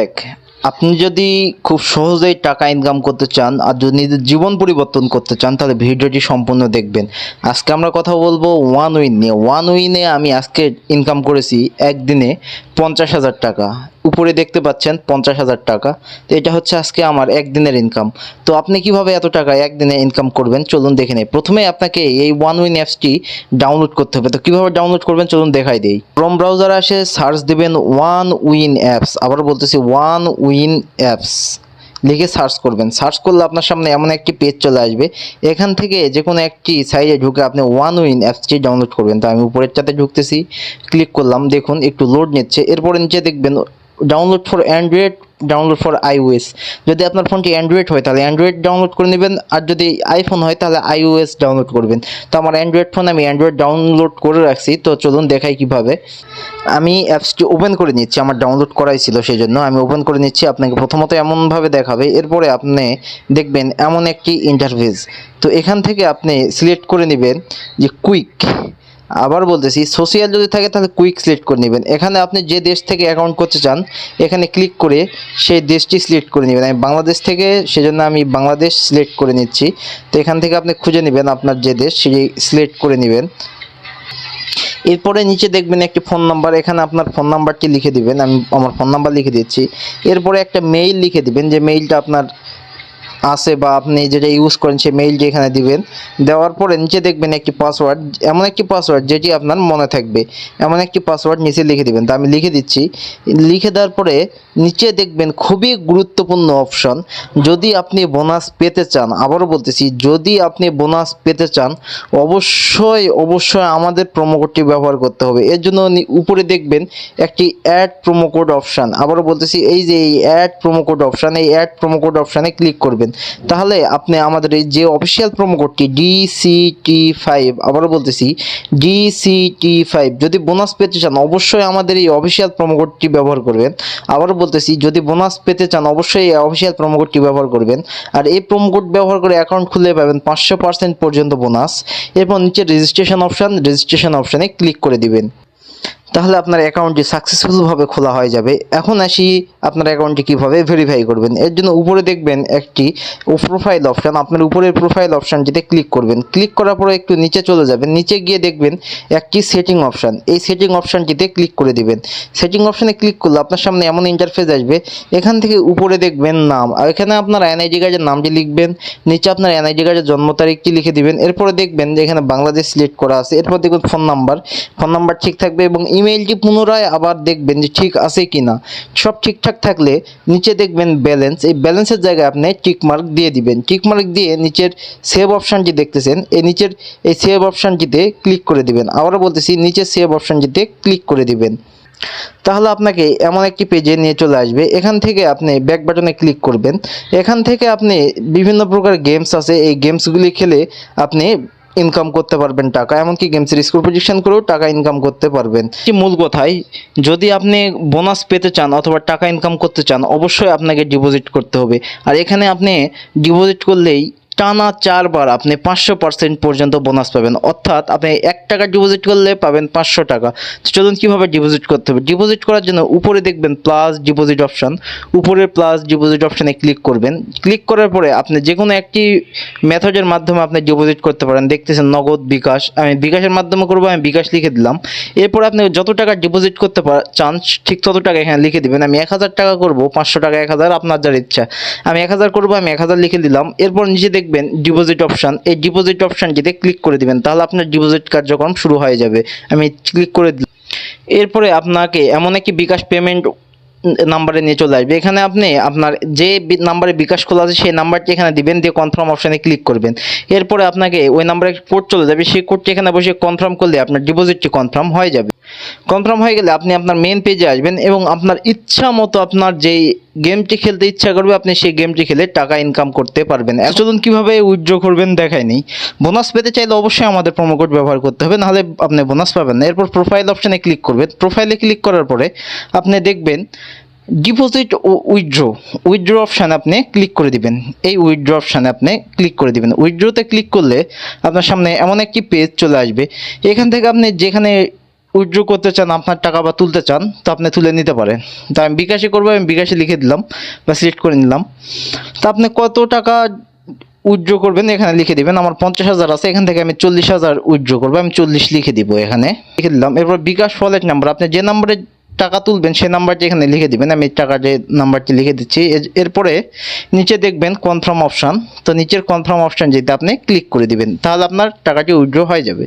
Back. আপনি যদি খুব সহজেই টাকা ইনকাম করতে চান আর যদি নিজের জীবন পরিবর্তন করতে চান তাহলে ভিডিওটি সম্পূর্ণ দেখবেন। আজকে আমরা কথা বলবো ওয়ান উইন নিয়ে। ওয়ান উইনে আমি আজকে ইনকাম করেছি একদিনে 50,000 টাকা। উপরে দেখতে পাচ্ছেন 50,000 টাকা। তো এটা হচ্ছে আজকে আমার একদিনের ইনকাম। তো আপনি কিভাবে এত টাকা একদিনে ইনকাম করবেন চলুন দেখে নেই। প্রথমে আপনাকে এই ওয়ান উইন অ্যাপসটি ডাউনলোড করতে হবে। তো কিভাবে ডাউনলোড করবেন চলুন দেখাই দেই। ক্রোম ব্রাউজারে আসে সার্চ দিবেন ওয়ান উইন অ্যাপস। আবার বলতেছি ওয়ান উইন অ্যাপস লিখে সার্চ করবেন। সার্চ করলে আপনার সামনে এমন একটি পেজ চলে আসবে। এখান থেকে যে কোনো একটি সাইটে ঢুকে আপনি ওয়ান উইন অ্যাপসটি ডাউনলোড করবেন। তো আমি উপরেরটাতে ঢুকতেছি, ক্লিক করলাম, দেখুন একটু লোড নিচ্ছে। এরপরে নিচে দেখবেন download for Android, download for iOS. যদি আপনার ফোনটি অ্যান্ড্রয়েড হয় তাহলে অ্যান্ড্রয়েড ডাউনলোড করে নেবেন, আর যদি আইফোন হয় তাহলে আইওএস ডাউনলোড করবেন। তো আমার অ্যান্ড্রয়েড ফোন, আমি অ্যান্ড্রয়েড ডাউনলোড করে রাখছি। তো চলুন দেখাই কিভাবে। আমি অ্যাপসটি ওপেন করে নিচ্ছি, আমার ডাউনলোড করাই ছিল সেই জন্য আমি ওপেন করে নিচ্ছি। আপনাকে প্রথমত এমনভাবে দেখাবে, এরপরে আপনি দেখবেন এমন একটি ইন্টারফেস। তো এখান থেকে আপনি সিলেক্ট করে নেবেন যে কুইক। আবার বলতেছি সোশ্যাল যদি থাকে তাহলে কুইক সিলেক্ট করে নেবেন। এখানে আপনি যে দেশ থেকে অ্যাকাউন্ট করতে চান এখানে ক্লিক করে সেই দেশটি সিলেক্ট করে নেবেন। আমি বাংলাদেশ থেকে, সেজন্য আমি বাংলাদেশ সিলেক্ট করে নিচ্ছি। তো এখান থেকে আপনি খুঁজে নেবেন আপনার যে দেশ সেটি সিলেক্ট করে নেবেন। এরপরে নিচে দেখবেন একটি ফোন নাম্বার, এখানে আপনার ফোন নাম্বারটি লিখে দিবেন। আমি আমার ফোন নাম্বার লিখে দিচ্ছি। এরপরে একটা মেইল লিখে দিবেন, যে মেইলটা আপনার আছে বা আপনি যেটা ইউজ করেন সেই মেইলটি এখানে দিবেন। দেওয়ার পরে নিচে দেখবেন একটি পাসওয়ার্ড, এমন একটি পাসওয়ার্ড যেটি আপনার মনে থাকবে, এমন একটি পাসওয়ার্ড নিচে লিখে দিবেন। তো আমি লিখে দিচ্ছি। লিখে দেওয়ার পরে নিচে দেখবেন খুবই গুরুত্বপূর্ণ অপশন, যদি আপনি বোনাস পেতে চান, আবারও বলতেছি যদি আপনি বোনাস পেতে চান অবশ্যই অবশ্যই আমাদের প্রোমো কোডটি ব্যবহার করতে হবে। এর জন্য উপরে দেখবেন একটি অ্যাড প্রোমো কোড অপশান। আবারও বলতেছি এই যে এই অ্যাড প্রোমো কোড অপশান, এই অ্যাড প্রোমো কোড অপশানে ক্লিক করবেন। তাহলে আপনি আমাদের এই যে অফিসিয়াল প্রোমো কোডটি DCT5, আবারও বলতেছি DCT5, যদি বোনাস পেতে চান অবশ্যই আমাদের এই অফিসিয়াল প্রোমো কোডটি ব্যবহার করবেন। আবারও বলতেছি যদি বোনাস পেতে চান অবশ্যই এই অফিসিয়াল প্রোমো কোডটি ব্যবহার করবেন। আর এই প্রোমো কোড ব্যবহার করে অ্যাকাউন্ট খুলে পাবেন 500% পর্যন্ত বোনাস। এরপর নিচে রেজিস্ট্রেশন অপশান, রেজিস্ট্রেশন অপশানে ক্লিক করে দিবেন। তাহলে আপনার অ্যাকাউন্টটি সাকসেসফুলভাবে খোলা হয়ে যাবে। এখন আসি আপনার অ্যাকাউন্টটি কীভাবে ভেরিফাই করবেন। এর জন্য উপরে দেখবেন একটি প্রোফাইল অপশান, আপনার উপরের প্রোফাইল অপশানটিতে ক্লিক করবেন। ক্লিক করার পরে একটু নিচে চলে যাবেন, নিচে গিয়ে দেখবেন একটি সেটিং অপশান, এই সেটিং অপশানটিতে ক্লিক করে দিবেন। সেটিং অপশানে ক্লিক করলে আপনার সামনে এমন ইন্টারফেস আসবে। এখান থেকে উপরে দেখবেন নাম, আর এখানে আপনার এনআইডি কার্ডের নামটি লিখবেন, নিচে আপনার এনআইডি কার্ডের জন্ম তারিখটি লিখে দিবেন। এরপরে দেখবেন যে এখানে বাংলাদেশ সিলেক্ট করা আছে। এরপর দেখবেন ফোন নাম্বার ঠিক থাকবে এবং ইমেইলটি পুনরায় আবার দেখবেন যে ঠিক আছে কিনা। সব ঠিকঠাক থাকলে নিচে দেখবেন ব্যালেন্স, এই ব্যালেন্সের জায়গায় আপনি টিকমার্ক দিয়ে দিবেন। টিকমার্ক দিয়ে নিচের সেভ অপশানটি দেখতেছেন, এই নিচের এই সেভ অপশানটিতে ক্লিক করে দিবেন। আবারও বলতেছি নিচের সেভ অপশানটিতে ক্লিক করে দিবেন। তাহলে আপনাকে এমন একটি পেজে নিয়ে চলে আসবে। এখান থেকে আপনি ব্যাক বাটনে ক্লিক করবেন। এখান থেকে আপনি বিভিন্ন প্রকার গেমস আছে, এই গেমসগুলি খেলে আপনি ইনকাম করতে পারবেন টাকা, এমনকি গেমসের স্কোর পজিশন করেও টাকা ইনকাম করতে পারবেন। মূল কথাই, যদি আপনি বোনাস পেতে চান অথবা টাকা ইনকাম করতে চান অবশ্যই আপনাকে ডিপোজিট করতে হবে। আর এখানে আপনি ডিপোজিট করলেই টানা 4 বার আপনি 500% পর্যন্ত বোনাস পাবেন। অর্থাৎ আপনি 1 টাকা ডিপোজিট করলে পাবেন 500 টাকা। তো চলুন কীভাবে ডিপোজিট করতে হবে। ডিপোজিট করার জন্য উপরে দেখবেন প্লাস ডিপোজিট অপশান, উপরের প্লাস ডিপোজিট অপশানে ক্লিক করবেন। ক্লিক করার পরে আপনি যে কোনো একটি মেথডের মাধ্যমে আপনি ডিপোজিট করতে পারেন। দেখতেছেন নগদ, বিকাশ, আমি বিকাশের মাধ্যমে করবো, আমি বিকাশ লিখে দিলাম। এরপর আপনি যত টাকা ডিপোজিট করতে চান ঠিক তত টাকা এখানে লিখে দেবেন। আমি 1000 টাকা করবো, 500 টাকা 1000, আপনার যার ইচ্ছা। আমি 1000 করবো, আমি 1000 লিখে দিলাম। এরপর নিচে দেখবেন ডিপোজিট অপশান, এই ডিপোজিট অপশানটিতে ক্লিক করে দিবেন। তাহলে আপনার ডিপোজিট কার্যক্রম শুরু হয়ে যাবে। আমি ক্লিক করে দিলাম। এরপরে আপনাকে এমন একটি বিকাশ পেমেন্ট নাম্বারে নিয়ে চলে আসবে। এখানে আপনি আপনার যে নাম্বারে বিকাশ খোলা আছে সেই নাম্বারটি এখানে দিবেন, দিয়ে কনফার্ম অপশানে ক্লিক করবেন। এরপরে আপনাকে ওই নাম্বারে কোড চলে যাবে, সেই কোডটি এখানে বসে কনফার্ম করলে আপনার ডিপোজিটটি কনফার্ম হয়ে যাবে। কনফার্ম হয়ে গেলে আপনি আপনার মেন পেজে আসবেন এবং আপনার ইচ্ছা মতো আপনার যেই গেমটি খেলতে ইচ্ছা করবে আপনি সেই গেমটি খেলে টাকা ইনকাম করতে পারবেন। চলুন কীভাবে উইথড্র করবেন দেখাই নেই। বোনাস পেতে চাইলে অবশ্যই আমাদের প্রোমো কোড ব্যবহার করতে হবে, নাহলে আপনি বোনাস পাবেন না। এরপর প্রোফাইল অপশানে ক্লিক করবেন। প্রোফাইলে ক্লিক করার পরে আপনি দেখবেন ডিপোজিট ও উইথড্র অপশানে আপনি ক্লিক করে দিবেন। এই উইথড্র অপশানে আপনি ক্লিক করে দিবেন। উইথড্রতে ক্লিক করলে আপনার সামনে এমন একটি পেজ চলে আসবে। এখান থেকে আপনি যেখানে উইথড্র করতে চান, আপনার টাকা বা তুলতে চান, তো আপনি তুলে নিতে পারেন। তো আমি বিকাশে করবো, আমি বিকাশে লিখে দিলাম বা সিলেক্ট করে নিলাম। তো আপনি কত টাকা উইথড্র করবেন এখানে লিখে দিবেন। আমার 50,000 আছে, এখান থেকে আমি 40,000 উইথড্র করবো, আমি 40 লিখে দিব, এখানে লিখে দিলাম। এরপর বিকাশ ওয়ালেট নাম্বার, আপনি যে নাম্বারে টাকা তুলবেন সেই নাম্বারটি এখানে লিখে দিবেন। আমি টাকা যে নাম্বারটি লিখে দিচ্ছি। এরপরে নিচে দেখবেন কনফার্ম অপশান, তো নিচের কনফার্ম অপশান যেটা আপনি ক্লিক করে দিবেন, তাহলে আপনার টাকাটি উইথড্র হয়ে যাবে।